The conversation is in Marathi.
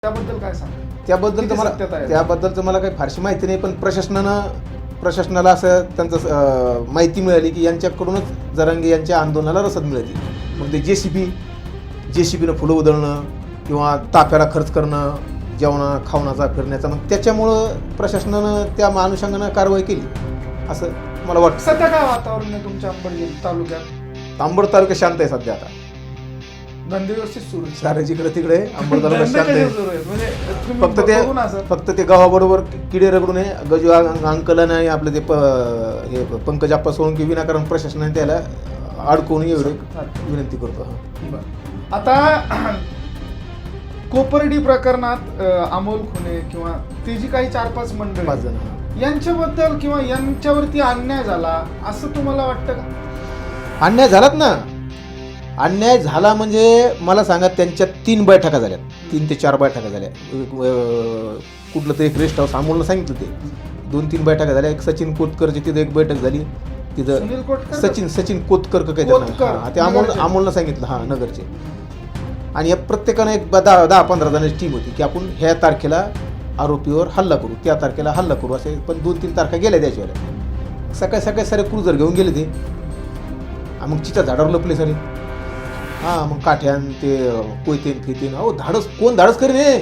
त्याबद्दल काय सांगा? त्याबद्दल किती सत्यता आहे? त्याबद्दल मला काही फारशी माहिती नाही, पण प्रशासनाला असं त्यांचं माहिती मिळाली की यांच्याकडूनच जरांगे यांच्या आंदोलनाला रसद मिळते. मग ते जेसीबीनं फुलं उधळणं किंवा ताफ्याला खर्च करणं, जेवणा खावणाचा फिरण्याचा, मग त्याच्यामुळं प्रशासनानं त्या अनुषंगानं कारवाई केली असं मला वाटतं. सध्या काय वातावरण आहे तुमच्या अंबड तालुक्यात? अंबड तालुका शांत आहे सध्या. आता धंदे व्यवस्थित सुरू आहेत. सारे जिकडे तिकडे अंबड तालुका धंदे शांत कसे आहे. सुरू आहेत? म्हणजे तुम्ही फक्त बघून असं फक्त ते गावाबरोबर किडे रगडू नये, गजू अंकलन आणि आपलं ते हे पंकज आप्पा सोळंकी विनाकारण प्रशासनाने त्याला अडकवू नये एवढी विनंती करतो. बरं. आता कोपर्डी प्रकरणात अमोल खुने किंवा ती जी काही 4-5 मंडळी 5 जण यांच्याबद्दल किंवा यांच्यावरती अन्याय झाला असं तुम्हाला वाटतं का? अन्याय झालात ना. अन्याय झाला म्हणजे मला सांगा, त्यांच्या 3 बैठका झाल्या, 3 ते 4 बैठका झाल्या. कुठलं तरी एक रेस्ट हाऊस अमोलनं सांगितलं ते 2-3 बैठका झाल्या. एक सचिन कोतकरची तिथं एक बैठक झाली तिथं. सुनील कोटकर? सचिन कोतकर का कोतकर. ते अमोलनं सांगितलं, हां, नगरचे. आणि या प्रत्येकानं एक 10-15 जणांची टीम होती की आपण ह्या तारखेला आरोपीवर हल्ला करू, त्या तारखेला हल्ला करू असे. पण 2-3 तारखा गेल्या त्याच्यावर. सकाळी सारे क्रुझर घेऊन गेले ते. मग चिता झाडावर लपले सारे. हां, मग काठ्यान ते कोयतेन फितेन. अहो, कोण धाडस करेन हे?